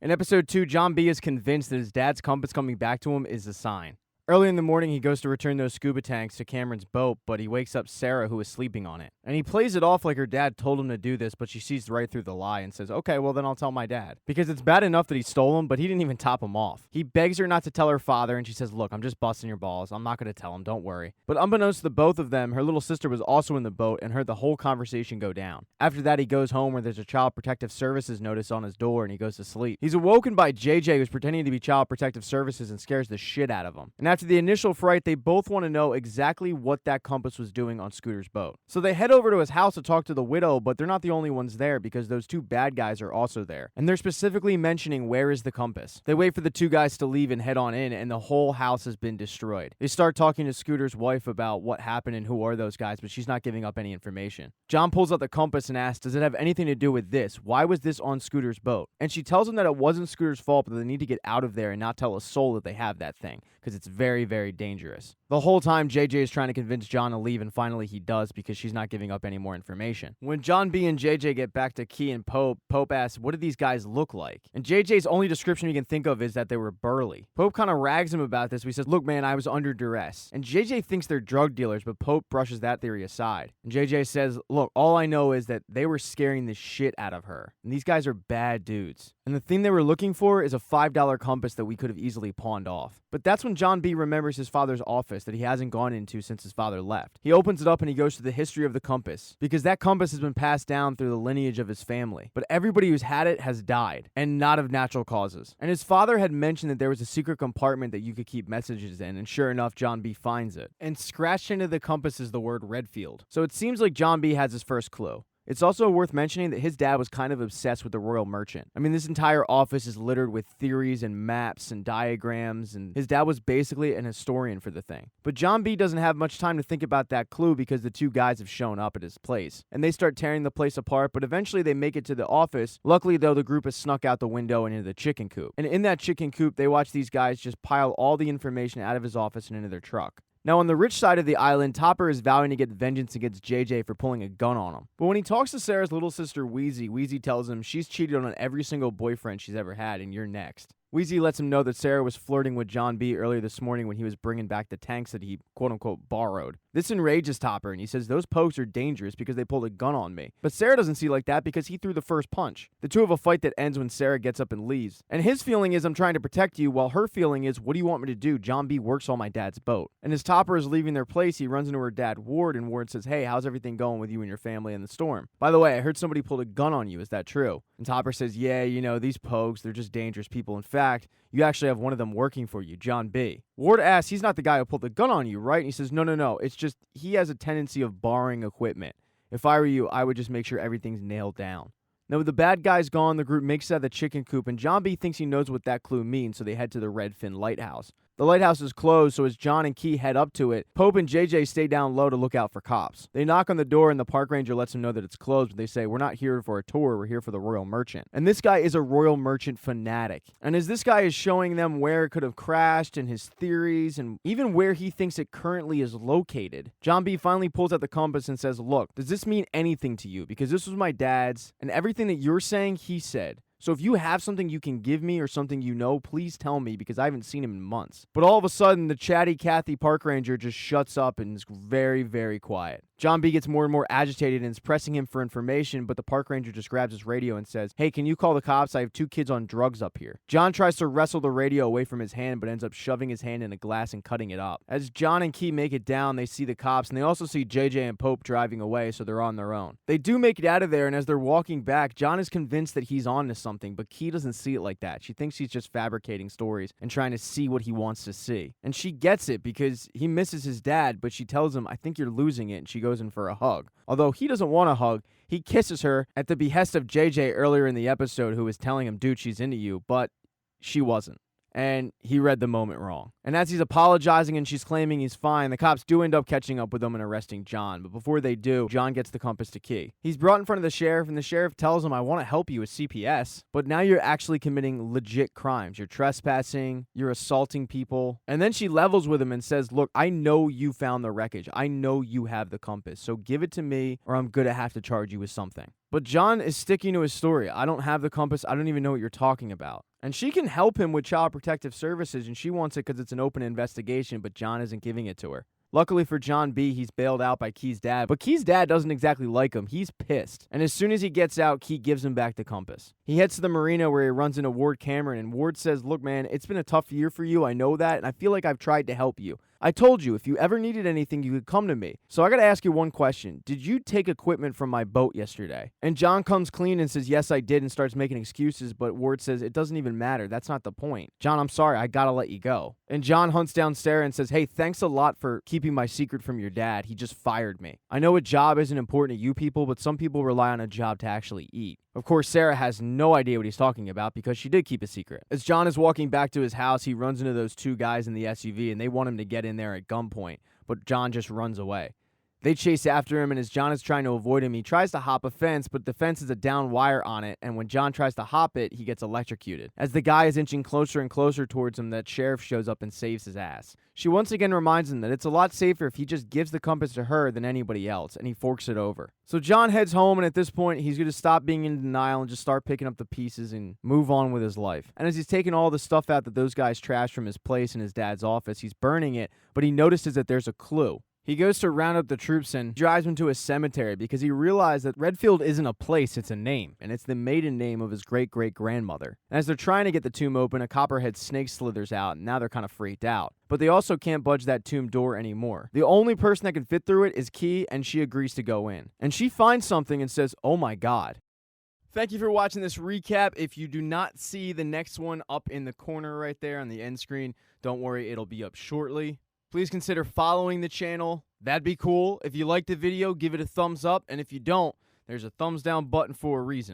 In episode 2, John B is convinced that his dad's compass coming back to him is a sign. Early in the morning, he goes to return those scuba tanks to Cameron's boat, but he wakes up Sarah, who is sleeping on it. And he plays it off like her dad told him to do this, but she sees right through the lie and says, okay, well then I'll tell my dad. Because it's bad enough that he stole him, but he didn't even top him off. He begs her not to tell her father, and she says, look, I'm just busting your balls. I'm not going to tell him, don't worry. But unbeknownst to the both of them, her little sister was also in the boat and heard the whole conversation go down. After that, he goes home where there's a Child Protective Services notice on his door, and he goes to sleep. He's awoken by JJ, who's pretending to be Child Protective Services, and scares the shit out of him. And after the initial fright, they both want to know exactly what that compass was doing on Scooter's boat. So they head over to his house to talk to the widow, but they're not the only ones there because those two bad guys are also there. And they're specifically mentioning where is the compass. They wait for the two guys to leave and head on in, and the whole house has been destroyed. They start talking to Scooter's wife about what happened and who are those guys, but she's not giving up any information. John pulls out the compass and asks, does it have anything to do with this? Why was this on Scooter's boat? And she tells him that it wasn't Scooter's fault, but they need to get out of there and not tell a soul that they have that thing, because it's very, very dangerous. The whole time, JJ is trying to convince John to leave, and finally he does because she's not giving up any more information. When John B and JJ get back to Key and Pope, Pope asks, what do these guys look like? And JJ's only description he can think of is that they were burly. Pope kind of rags him about this. He says, look, man, I was under duress. And JJ thinks they're drug dealers, but Pope brushes that theory aside. And JJ says, look, all I know is that they were scaring the shit out of her. And these guys are bad dudes. And the thing they were looking for is a $5 compass that we could have easily pawned off. But that's when John B remembers his father's office that he hasn't gone into since his father left. He opens it up and he goes to the history of the compass, because that compass has been passed down through the lineage of his family. But everybody who's had it has died, and not of natural causes. And his father had mentioned that there was a secret compartment that you could keep messages in, and sure enough, John B finds it. And scratched into the compass is the word Redfield. So it seems like John B has his first clue. It's also worth mentioning that his dad was kind of obsessed with the Royal Merchant. I mean, this entire office is littered with theories and maps and diagrams, and his dad was basically an historian for the thing. But John B doesn't have much time to think about that clue because the two guys have shown up at his place. And they start tearing the place apart, but eventually they make it to the office. Luckily, though, the group has snuck out the window and into the chicken coop. And in that chicken coop, they watch these guys just pile all the information out of his office and into their truck. Now, on the rich side of the island, Topper is vowing to get vengeance against JJ for pulling a gun on him. But when he talks to Sarah's little sister, Wheezy, Wheezy tells him she's cheated on every single boyfriend she's ever had, and you're next. Wheezy lets him know that Sarah was flirting with John B earlier this morning when he was bringing back the tanks that he, quote-unquote, borrowed. This enrages Topper, and he says those pokes are dangerous because they pulled a gun on me. But Sarah doesn't see like that because he threw the first punch. The two have a fight that ends when Sarah gets up and leaves. And his feeling is, I'm trying to protect you, while her feeling is, what do you want me to do? John B works on my dad's boat. And as Topper is leaving their place, he runs into her dad, Ward, and Ward says, hey, how's everything going with you and your family in the storm? By the way, I heard somebody pulled a gun on you. Is that true? And Topper says, yeah, you know, these pokes, they're just dangerous people. In fact, you actually have one of them working for you, John B. Ward asks, he's not the guy who pulled the gun on you, right? And he says, no. It's just he has a tendency of borrowing equipment. If I were you, I would just make sure everything's nailed down. Now, with the bad guys gone, the group makes it out of the chicken coop, and John B thinks he knows what that clue means, so they head to the Redfin lighthouse. The lighthouse is closed, so as John and Key head up to it, Pope and JJ stay down low to look out for cops. They knock on the door, and the park ranger lets them know that it's closed, but they say, we're not here for a tour, we're here for the Royal Merchant. And this guy is a Royal Merchant fanatic. And as this guy is showing them where it could have crashed and his theories and even where he thinks it currently is located, John B finally pulls out the compass and says, look, does this mean anything to you? Because this was my dad's, and everything that you're saying, he said. So if you have something you can give me or something you know, please tell me because I haven't seen him in months. But all of a sudden, the chatty Cathy park ranger just shuts up and is very, very quiet. John B gets more and more agitated and is pressing him for information, but the park ranger just grabs his radio and says, hey, can you call the cops? I have 2 kids on drugs up here. John tries to wrestle the radio away from his hand, but ends up shoving his hand in a glass and cutting it up. As John and Key make it down, they see the cops, and they also see JJ and Pope driving away, so they're on their own. They do make it out of there, and as they're walking back, John is convinced that he's on to something, but Key doesn't see it like that. She thinks he's just fabricating stories and trying to see what he wants to see. And she gets it because he misses his dad, but she tells him, I think you're losing it, and she goes in for a hug. Although he doesn't want a hug, he kisses her at the behest of JJ earlier in the episode, who was telling him, dude, she's into you, but she wasn't. And he read the moment wrong. And as he's apologizing and she's claiming he's fine, the cops do end up catching up with him and arresting John. But before they do, John gets the compass to Key. He's brought in front of the sheriff, and the sheriff tells him, I want to help you with CPS, but now you're actually committing legit crimes. You're trespassing, you're assaulting people. And then she levels with him and says, look, I know you found the wreckage. I know you have the compass. So give it to me or I'm going to have to charge you with something. But John is sticking to his story. I don't have the compass. I don't even know what you're talking about. And she can help him with Child Protective Services, and she wants it because it's an open investigation, but John isn't giving it to her. Luckily for John B., he's bailed out by Key's dad, but Key's dad doesn't exactly like him. He's pissed. And as soon as he gets out, Key gives him back the compass. He heads to the marina where he runs into Ward Cameron, and Ward says, "Look, man, it's been a tough year for you. I know that, and I feel like I've tried to help you. I told you, if you ever needed anything, you could come to me. So I gotta ask you one question. Did you take equipment from my boat yesterday?" And John comes clean and says, "Yes, I did," and starts making excuses, but Ward says, "It doesn't even matter. That's not the point. John, I'm sorry. I gotta let you go." And John hunts down Sarah and says, "Hey, thanks a lot for keeping my secret from your dad. He just fired me. I know a job isn't important to you people, but some people rely on a job to actually eat." Of course, Sarah has no idea what he's talking about because she did keep a secret. As John is walking back to his house, he runs into those two guys in the SUV, and they want him to get in there at gunpoint, but John just runs away. They chase after him, and as John is trying to avoid him, he tries to hop a fence, but the fence has a down wire on it, and when John tries to hop it, he gets electrocuted. As the guy is inching closer and closer towards him, that sheriff shows up and saves his ass. She once again reminds him that it's a lot safer if he just gives the compass to her than anybody else, and he forks it over. So John heads home, and at this point, he's going to stop being in denial and just start picking up the pieces and move on with his life. And as he's taking all the stuff out that those guys trashed from his place in his dad's office, he's burning it, but he notices that there's a clue. He goes to round up the troops and drives them to a cemetery because he realized that Redfield isn't a place, it's a name, and it's the maiden name of his great-great-grandmother. And as they're trying to get the tomb open, a copperhead snake slithers out, and now they're kind of freaked out. But they also can't budge that tomb door anymore. The only person that can fit through it is Key, and she agrees to go in. And she finds something and says, "Oh my God." Thank you for watching this recap. If you do not see the next one up in the corner right there on the end screen, don't worry, it'll be up shortly. Please consider following the channel. That'd be cool. If you liked the video, give it a thumbs up. And if you don't, there's a thumbs down button for a reason.